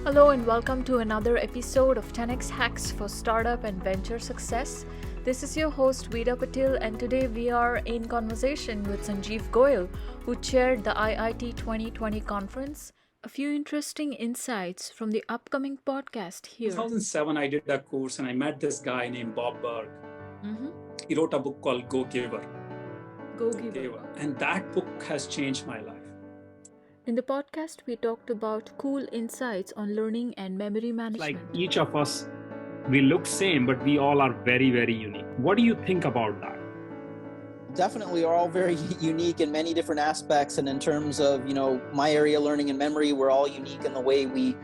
Hello and welcome to another episode of 10x Hacks for Startup and Venture Success. This is your host Veeda Patil, and today we are in conversation with Sanjiv Goyal, who chaired the IIT-2020 conference. A few interesting insights from the upcoming podcast here. In 2007, I did a course and I met this guy named Bob Berg. He wrote a book called Go Giver. And that book has changed my life. In the podcast, we talked about cool insights on learning and memory management. Like each of us, we look same, but we all are very, very unique. What do you think about that? Definitely are all very unique in many different aspects. And in terms of, my area, learning and memory, we're all unique in the way we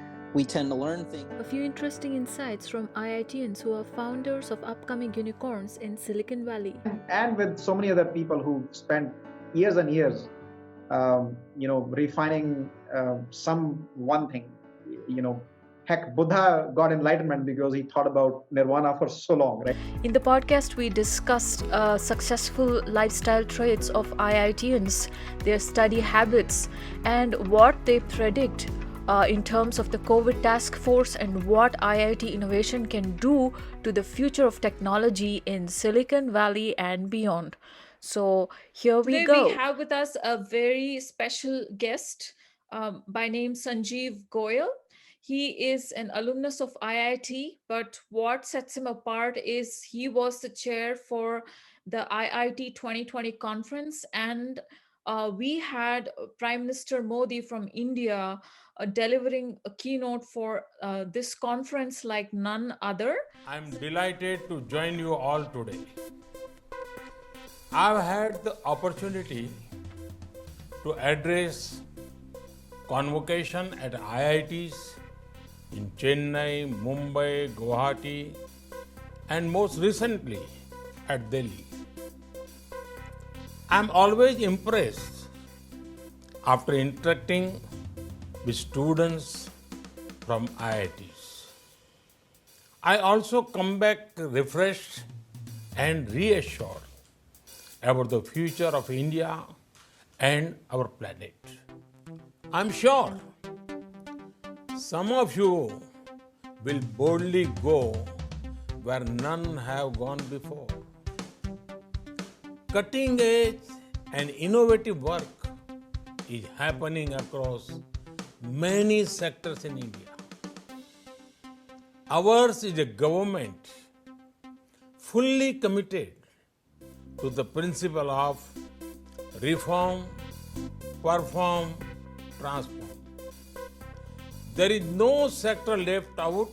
tend to learn things. A few interesting insights from IITians who are founders of upcoming unicorns in Silicon Valley. And with so many other people who spent years and years refining some one thing. Heck, Buddha got enlightenment because he thought about nirvana for so long, right? In the podcast, we discussed successful lifestyle traits of IITians, their study habits, and what they predict in terms of the COVID task force and what IIT innovation can do to the future of technology in Silicon Valley and beyond. So here we go. We have with us a very special guest by name Sanjiv Goyal. He is an alumnus of IIT, but what sets him apart is he was the chair for the IIT 2020 conference, and we had Prime Minister Modi from India delivering a keynote for this conference like none other. I'm delighted to join you all today. I've had the opportunity to address convocation at IITs in Chennai, Mumbai, Guwahati, and most recently at Delhi. I'm always impressed after interacting with students from IITs. I also come back refreshed and reassured about the future of India and our planet. I'm sure some of you will boldly go where none have gone before. Cutting edge and innovative work is happening across many sectors in India. Ours is a government fully committed to the principle of reform, perform, transform. There is no sector left out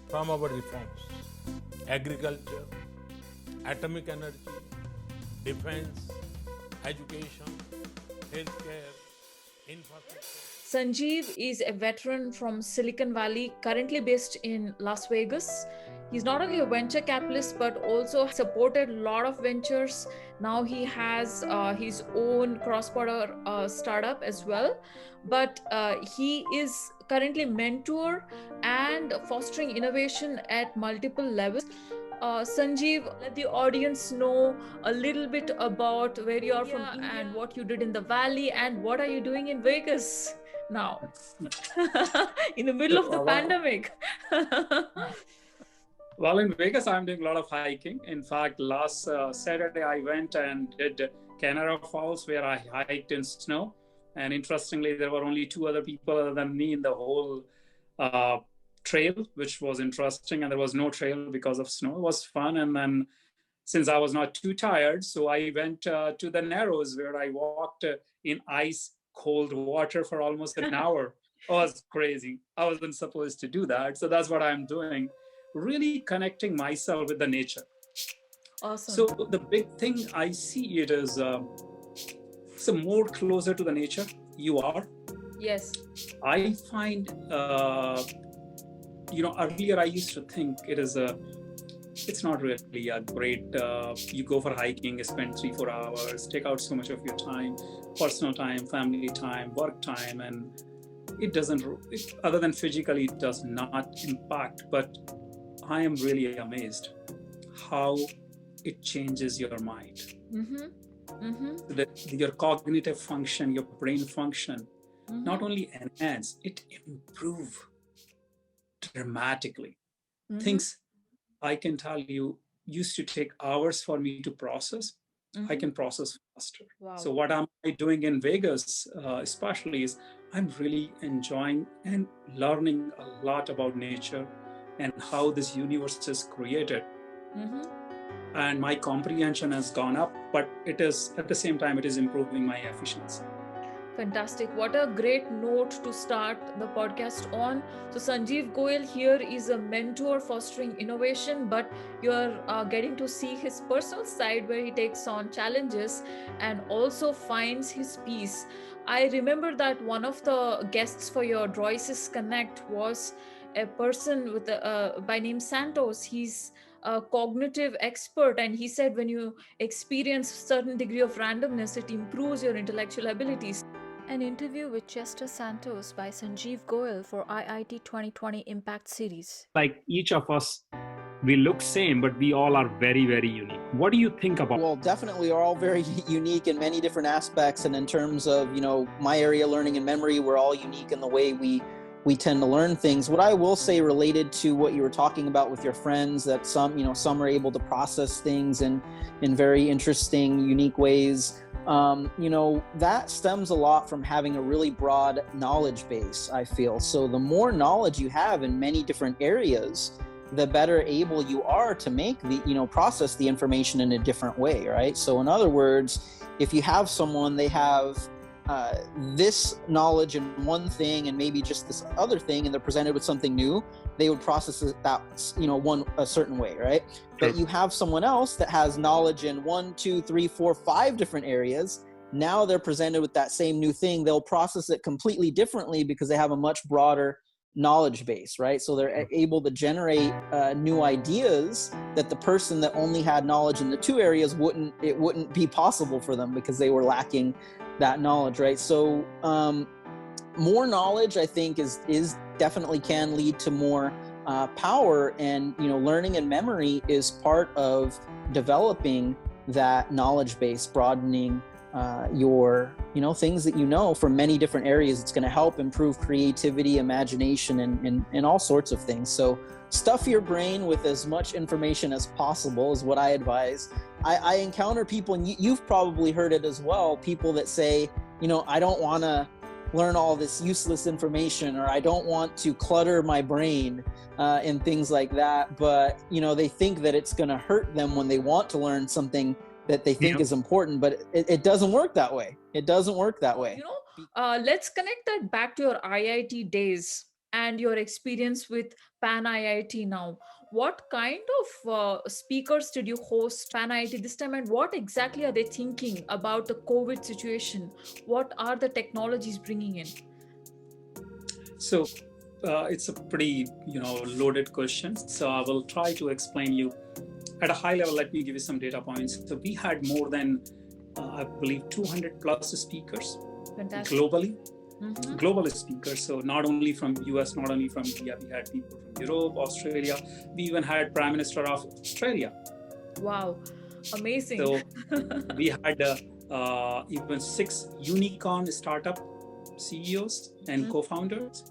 from our reforms. Agriculture, atomic energy, defense, education, healthcare, infrastructure. Sanjiv is a veteran from Silicon Valley, currently based in Las Vegas. He's not only a venture capitalist, but also supported a lot of ventures. Now he has his own cross-border startup as well. But he is currently mentor and fostering innovation at multiple levels. Sanjiv, let the audience know a little bit about where you are from India and what you did in the Valley and what are you doing in Vegas now in the middle of the pandemic. Well, in Vegas, I'm doing a lot of hiking. In fact, last Saturday, I went and did Canara Falls, where I hiked in snow. And interestingly, there were only two other people other than me in the whole trail, which was interesting. And there was no trail because of snow. It was fun. And then since I was not too tired, so I went to the Narrows, where I walked in ice cold water for almost an hour. It was crazy. I wasn't supposed to do that. So that's what I'm doing. Really connecting myself with the nature. Awesome. So the big thing I see it is so more closer to the nature you are. Yes. I find, earlier I used to think it's not really a great, you go for hiking, spend 3-4 hours, take out so much of your time, personal time, family time, work time, and it doesn't, other than physically, it does not impact. But I am really amazed how it changes your mind. Your cognitive function, your brain function, not only enhance, it improve. dramatically. Mhm. Things I can tell you used to take hours for me to process. I can process faster. Wow. So what am I doing in Vegas, especially, is I'm really enjoying and learning a lot about nature and how this universe is created. Mhm. And my comprehension has gone up, but it is at the same time it is improving my efficiency. Fantastic. What a great note to start the podcast on. So, Sanjiv Goyal here is a mentor fostering innovation, but you're getting to see his personal side where he takes on challenges and also finds his peace. I remember that one of the guests for your Droices Connect was a person with by name Santos. He's a cognitive expert, and he said when you experience certain degree of randomness, it improves your intellectual abilities. An interview with Chester Santos by Sanjiv Goyal for IIT 2020 Impact Series. Like each of us, we look same, but we all are very, very unique. What do you think about? Well, definitely are all very unique in many different aspects. And in terms of, my area, learning and memory, we're all unique in the way we tend to learn things. What I will say related to what you were talking about with your friends, that some are able to process things in very interesting, unique ways. That stems a lot from having a really broad knowledge base, I feel. So the more knowledge you have in many different areas, the better able you are to make process the information in a different way, right? So in other words, if you have someone, they have this knowledge in one thing and maybe just this other thing, and they're presented with something new, they would process it a certain way, right? Sure. But you have someone else that has knowledge in 1, 2, 3, 4, 5 different areas. Now they're presented with that same new thing. They'll process it completely differently because they have a much broader knowledge base, right? So they're able to generate new ideas that the person that only had knowledge in the 2 areas wouldn't be possible for them because they were lacking that knowledge, right? So more knowledge, I think, is definitely can lead to more power, and learning and memory is part of developing that knowledge base, broadening your things that from many different areas. It's going to help improve creativity, imagination, and all sorts of things. So stuff your brain with as much information as possible is what I advise. I encounter people, and you've probably heard it as well, people that say, I don't want to learn all this useless information, or I don't want to clutter my brain and things like that. But, they think that it's going to hurt them when they want to learn something that they think is important, but it doesn't work that way. It doesn't work that way. Let's connect that back to your IIT days and your experience with Pan IIT now. What kind of speakers did you host Pan IIT this time, and what exactly are they thinking about the COVID situation? What are the technologies bringing in? So it's a pretty loaded question. So I will try to explain you at a high level. Let me give you some data points. So we had more than I believe 200 plus speakers. Fantastic. Globally. Global speakers. So not only from US, not only from India, we had people from Europe, Australia. We even had Prime Minister of Australia. Wow, amazing. So we had even 6 unicorn startup CEOs and co-founders.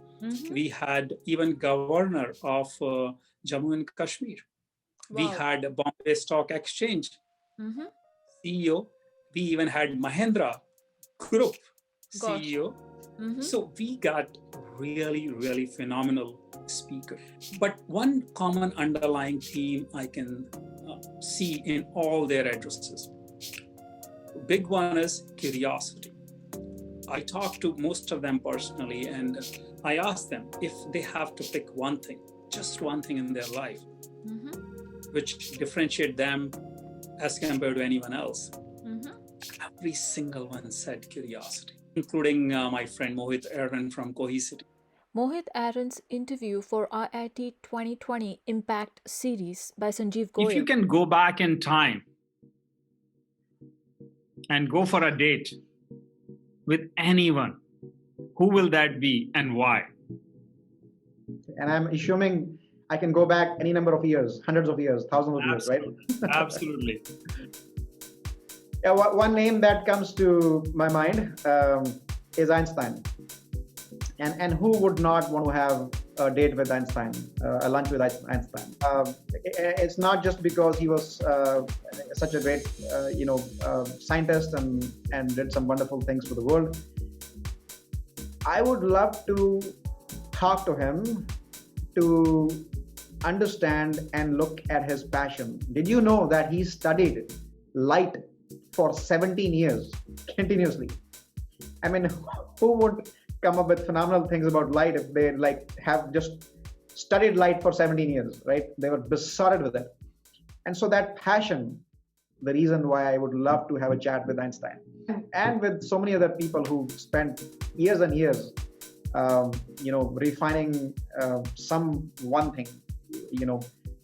We had even governor of Jammu and Kashmir. Wow. We had Bombay Stock Exchange CEO. We even had Mahindra Group CEO. So we got really, really phenomenal speakers. But one common underlying theme I can see in all their addresses. Big one is curiosity. I talked to most of them personally, and I asked them if they have to pick one thing, just one thing in their life, which differentiate them as compared to anyone else. Every single one said curiosity, including my friend Mohit Aaron from Cohesity. Mohit Aaron's interview for IIT 2020 Impact Series by Sanjiv Goyal. If you can go back in time and go for a date with anyone, who will that be and why? And I'm assuming I can go back any number of years, hundreds of years, thousands of years, right? Absolutely. Yeah, one name that comes to my mind is Einstein. And who would not want to have a date with Einstein, a lunch with Einstein. It's not just because he was such a great, scientist and did some wonderful things for the world. I would love to talk to him to understand and look at his passion. Did you know that he studied light for 17 years continuously? I mean, who would come up with phenomenal things about light if they have just studied light for 17 years, right? They were besotted with it. And so that passion, the reason why I would love to have a chat with Einstein and with so many other people who spent years and years, refining some one thing.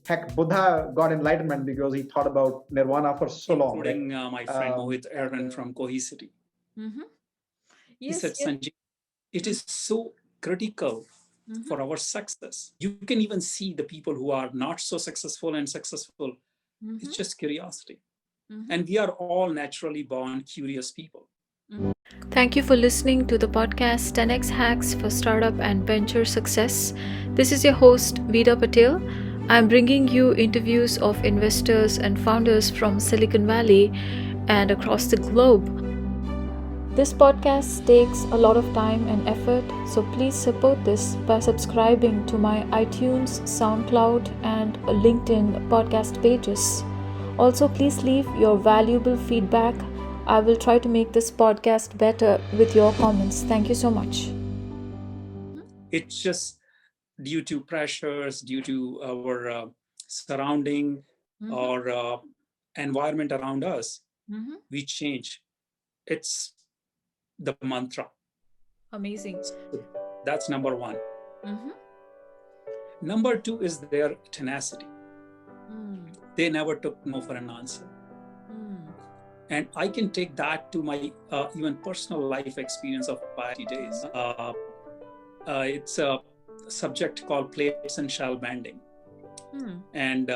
Heck, Buddha got enlightenment because he thought about nirvana for so long. Including my friend Mohit Erwin from Cohesity. Mm-hmm. He said, Sanjiv, it is so critical for our success. You can even see the people who are not so successful and successful. It's just curiosity. And we are all naturally born curious people. Thank you for listening to the podcast 10x Hacks for Startup and Venture Success. This is your host, Vida Patel. I'm bringing you interviews of investors and founders from Silicon Valley and across the globe. This podcast takes a lot of time and effort, so please support this by subscribing to my iTunes, SoundCloud, and LinkedIn podcast pages. Also, please leave your valuable feedback. I will try to make this podcast better with your comments. Thank you so much. It's just due to pressures, due to our surrounding or environment around us, we change. It's the mantra. Amazing. That's number one. Number two is their tenacity. They never took no for an answer. And I can take that to my even personal life experience of IIT days. It's a subject called plates and shell bending. And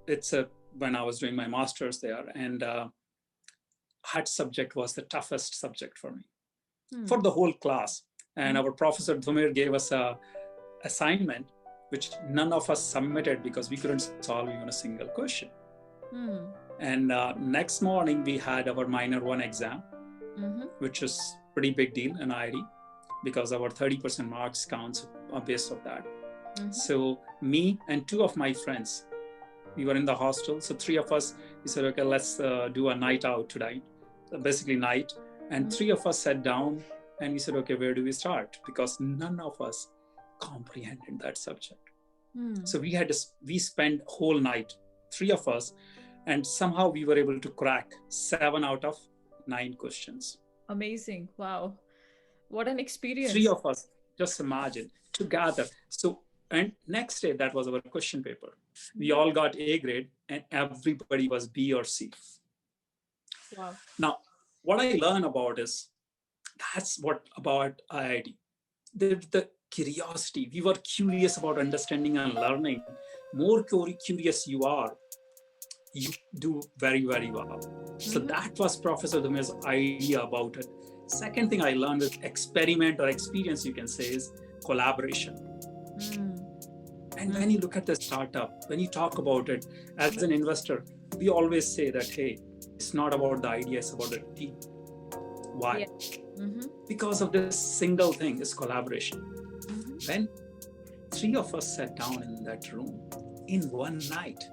it's when I was doing my master's there, and that subject was the toughest subject for me, for the whole class. And our professor Dhumir gave us a assignment, which none of us submitted because we couldn't solve even a single question. And next morning, we had our minor one exam, which is pretty big deal in IIT because our 30% marks counts based on that. So me and two of my friends, we were in the hostel. So three of us, we said, okay, let's do a night out tonight, basically night. And three of us sat down and we said, okay, where do we start? Because none of us comprehended that subject. So we spent whole night, three of us, and somehow we were able to crack 7 out of 9 questions. Amazing. Wow. What an experience. Three of us, just imagine, together. So, and next day, that was our question paper. We all got A grade and everybody was B or C. Wow. Now, what I learned about is, that's what about IIT. The curiosity. We were curious about understanding and learning. More curious you are, you do very, very well. So that was Professor Dhumir's idea about it. Second thing I learned with experiment or experience, you can say, is collaboration. And when you look at the startup, when you talk about it as an investor, we always say that, hey, it's not about the idea, it's about the team. Why? Yeah. Because of this single thing, is collaboration. When three of us sat down in that room in one night,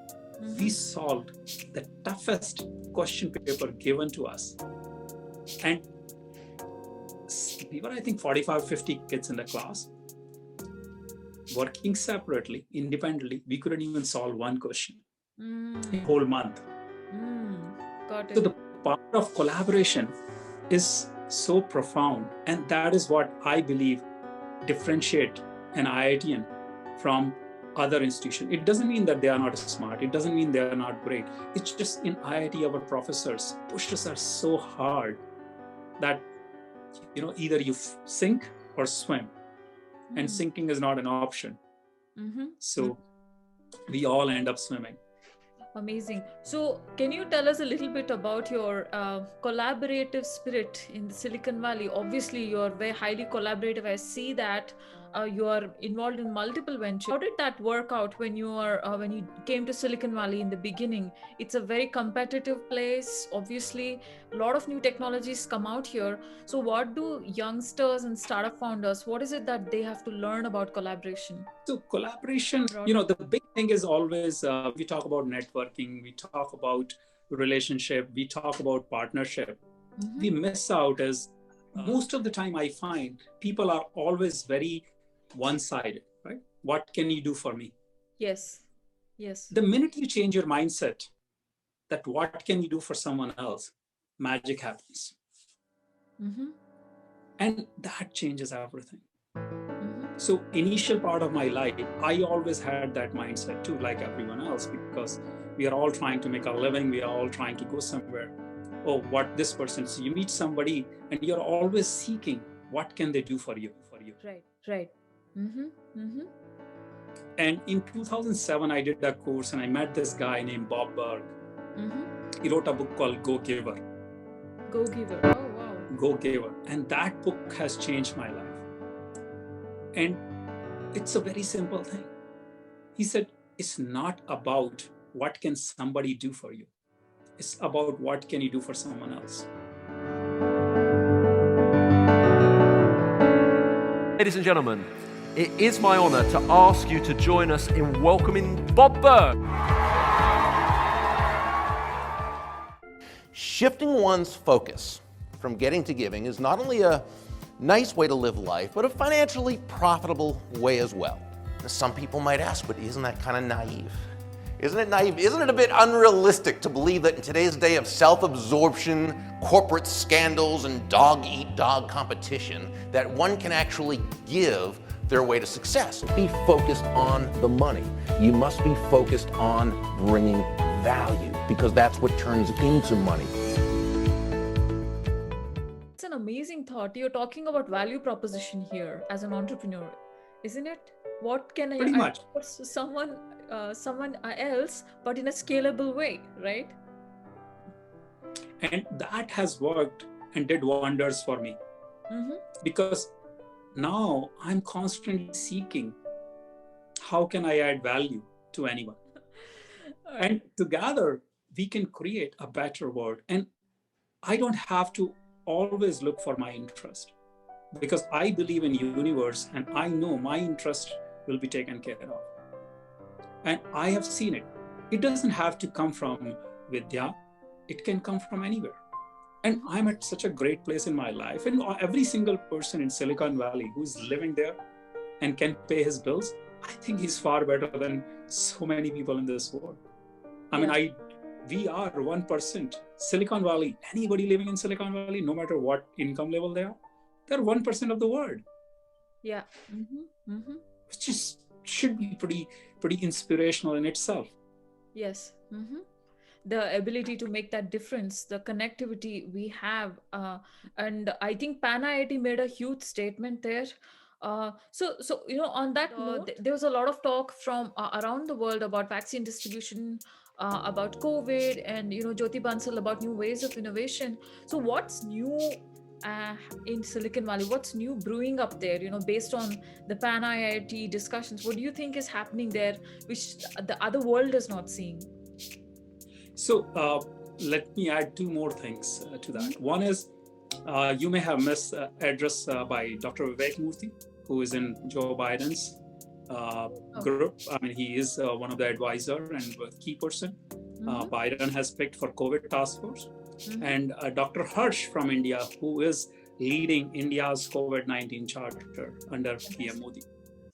we solved the toughest question paper given to us. And we were, I think, 45, 50 kids in the class. Working separately, independently, we couldn't even solve one question a whole month. Got it. So the power of collaboration is so profound. And that is what I believe differentiate an IITian from other institutions. It doesn't mean that they are not smart. It doesn't mean they are not great. It's just in IIT, our professors pushes us so hard that, either you sink or swim, and sinking is not an option. So we all end up swimming. Amazing. So can you tell us a little bit about your collaborative spirit in the Silicon Valley? Obviously, you're very highly collaborative. I see that you are involved in multiple ventures. How did that work out when you came to Silicon Valley in the beginning? It's a very competitive place. Obviously, a lot of new technologies come out here. So what do youngsters and startup founders, what is it that they have to learn about collaboration? So collaboration, the big thing is always, we talk about networking, we talk about relationship, we talk about partnership. Mm-hmm. We miss out is most of the time I find people are always very one-sided, right? What can you do for me? Yes. The minute you change your mindset that what can you do for someone else, magic happens. Mm-hmm. And that changes everything. Mm-hmm. So initial part of my life, I always had that mindset too, like everyone else, because we are all trying to make a living. We are all trying to go somewhere. Oh, what this person, so you meet somebody and you're always seeking, what can they do for you? Right. Mm-hmm. Mm-hmm. And in 2007, I did that course and I met this guy named Bob Berg. Mm-hmm. He wrote a book called Go Giver. Oh, wow. Go Giver. And that book has changed my life. And it's a very simple thing. He said, it's not about what can somebody do for you. It's about what can you do for someone else. Ladies and gentlemen, it is my honor to ask you to join us in welcoming Bob Berg. Shifting one's focus from getting to giving is not only a nice way to live life, but a financially profitable way as well. Some people might ask, but isn't that kind of naive? Isn't it naive? Isn't it a bit unrealistic to believe that in today's day of self-absorption, corporate scandals, and dog-eat-dog competition, that one can actually give their way to success? Be focused on the money. You must be focused on bringing value, because that's what turns into money. It's an amazing thought. You're talking about value proposition here as an entrepreneur, isn't it? What can Pretty much. offer someone else, but in a scalable way, right? And that has worked and did wonders for me. Mm-hmm. Because now I'm constantly seeking, how can I add value to anyone? And together we can create a better world. And I don't have to always look for my interest, because I believe in universe and I know my interest will be taken care of. And I have seen it. It doesn't have to come from Vidya. It can come from anywhere. And I'm at such a great place in my life. And every single person in Silicon Valley who's living there and can pay his bills, I think he's far better than so many people in this world. We are 1%. Silicon Valley, anybody living in Silicon Valley, no matter what income level they are, they're 1% of the world. Yeah. Mm-hmm. Mm-hmm. Which just should be pretty inspirational in itself. Yes. Mm-hmm. The ability to make that difference, the connectivity we have, and I think Pan IIT made a huge statement there. So on that note, there was a lot of talk from around the world about vaccine distribution, about COVID, and Jyoti Bansal about new ways of innovation. So what's new in Silicon Valley? What's new brewing up there? Based on the Pan IIT discussions, what do you think is happening there, which the other world is not seeing? So let me add two more things to that. One is, you may have missed address by Dr. Vivek Murthy, who is in Joe Biden's group. I mean, he is one of the advisor and a key person. Mm-hmm. Biden has picked for COVID task force. Mm-hmm. And Dr. Harsh from India, who is leading India's COVID-19 charter under PM Modi.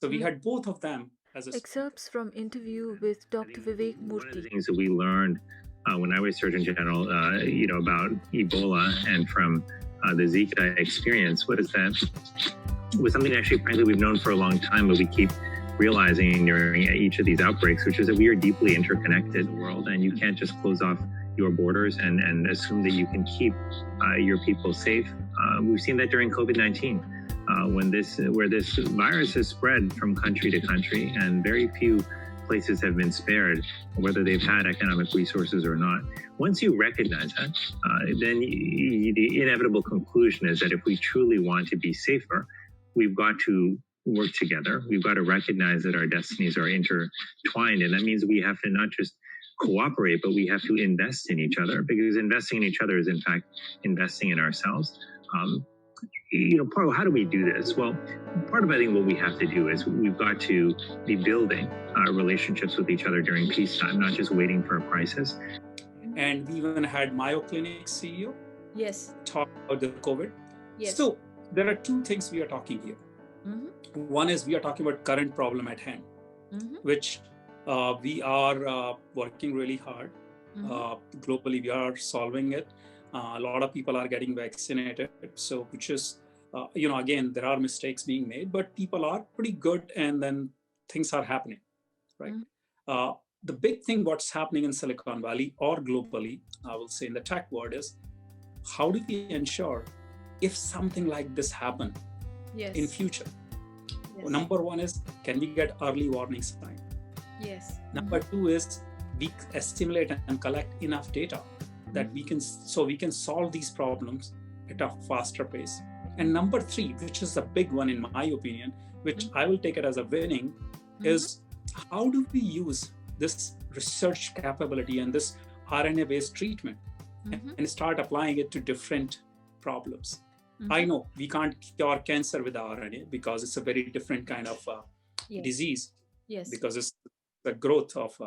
So we had both of them as a... Excerpts from interview with Dr. Vivek Murthy. One of the things that we learned when I was Surgeon General, about Ebola and from the Zika experience, was that was something actually, frankly, we've known for a long time, but we keep realizing during each of these outbreaks, which is that we are deeply interconnected in the world, and you can't just close off your borders and assume that you can keep your people safe. We've seen that during COVID-19, where this virus has spread from country to country, and very few places have been spared, whether they've had economic resources or not. Once you recognize that, then the inevitable conclusion is that if we truly want to be safer, we've got to work together. We've got to recognize that our destinies are intertwined. And that means we have to not just cooperate, but we have to invest in each other, because investing in each other is in fact investing in ourselves. Part of how do we do this? Well, part of I think what we have to do is we've got to be building relationships with each other during peacetime, not just waiting for a crisis. And we even had Mayo Clinic CEO talk about the COVID. So there are two things we are talking here. One is we are talking about current problem at hand, which we are working really hard. Globally, we are solving it. A lot of people are getting vaccinated. So, which is, again, there are mistakes being made, but people are pretty good, and then things are happening, right? The big thing what's happening in Silicon Valley or globally, I will say in the tech world, is how do we ensure if something like this happen in future? Number one is, can we get early warning sign? Number two is, we assimilate and collect enough data that we can solve these problems at a faster pace. And number three, which is the big one in my opinion, which I will take it as a winning, is how do we use this research capability and this RNA-based treatment and start applying it to different problems. I know we can't cure cancer with RNA because it's a very different kind of disease, because it's the growth of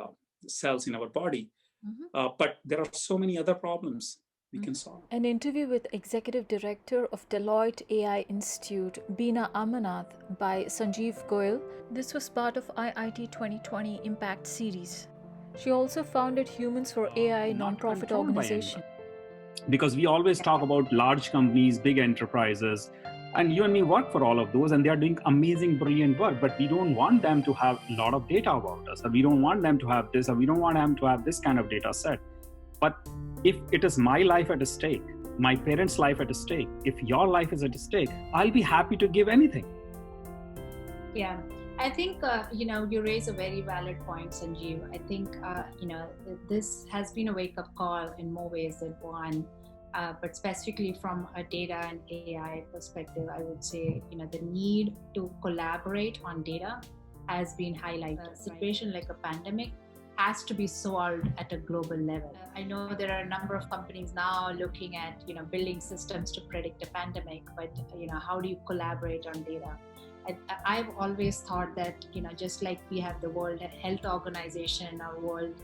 cells in our body. But there are so many other problems we can solve. An interview with Executive Director of Deloitte AI Institute, Beena Amanath, by Sanjiv Goyal. This was part of IIT-2020 Impact Series. She also founded Humans for AI nonprofit organization. Because we always talk about large companies, big enterprises, and you and me work for all of those, and they are doing amazing, brilliant work, but we don't want them to have a lot of data about us, or we don't want them to have this, or we don't want them to have this kind of data set. But if it is my life at stake, my parents' life at stake, if your life is at stake, I'll be happy to give anything. Yeah, I think, you raise a very valid point, Sanjeev. I think, this has been a wake-up call in more ways than one. But specifically from a data and AI perspective, I would say, the need to collaborate on data has been highlighted. A situation like a pandemic has to be solved at a global level. I know there are a number of companies now looking at, building systems to predict a pandemic, but, how do you collaborate on data? I've always thought that, just like we have the World Health Organization or World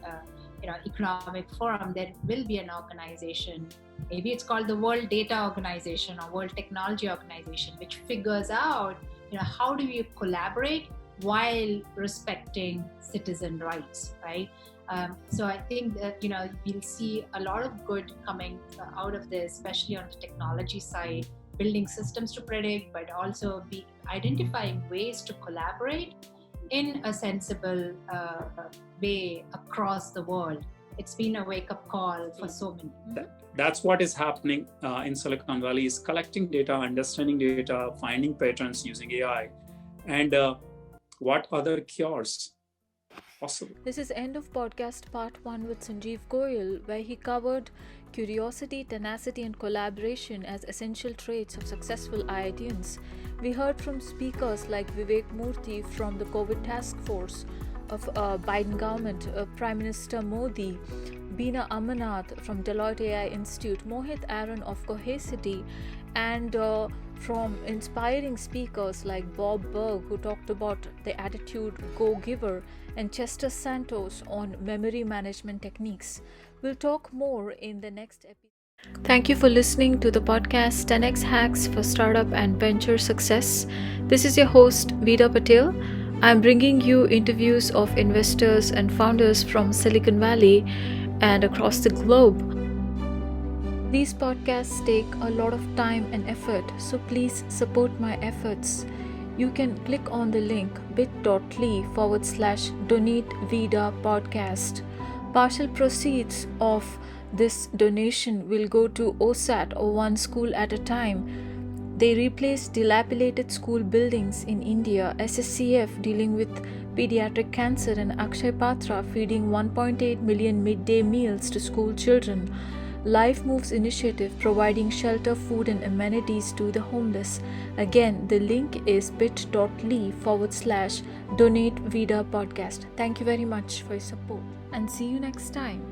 Economic Forum, there will be an organization, maybe it's called the World Data Organization or World Technology Organization, which figures out, how do you collaborate while respecting citizen rights, right? So I think that, we'll see a lot of good coming out of this, especially on the technology side, building systems to predict, but also be identifying ways to collaborate in a sensible way across the world. It's been a wake-up call for so many. That's what is happening in Silicon Valley, is collecting data, understanding data, finding patterns using AI, and what other cures possible. This is end of podcast part 1 with Sanjiv Goyal, where he covered curiosity, tenacity, and collaboration as essential traits of successful IITians. We heard from speakers like Vivek Murthy from the COVID task force of Biden government, Prime Minister Modi, Beena Amanath from Deloitte AI Institute, Mohit Aaron of Cohesity, and from inspiring speakers like Bob Berg, who talked about the attitude go-giver, and Chester Santos on memory management techniques. We'll talk more in the next episode. Thank you for listening to the podcast 10x Hacks for Startup and Venture Success. This is your host, Vida Patel. I'm bringing you interviews of investors and founders from Silicon Valley and across the globe. These podcasts take a lot of time and effort, so please support my efforts. You can click on the link bit.ly/donate-vida podcast. Partial proceeds of this donation will go to OSAT, or One School at a Time. They replace dilapidated school buildings in India, SSCF dealing with pediatric cancer, and Akshay Patra feeding 1.8 million midday meals to school children. Life Moves initiative providing shelter, food, and amenities to the homeless. Again, the link is bit.ly/donate Vida podcast. Thank you very much for your support and see you next time.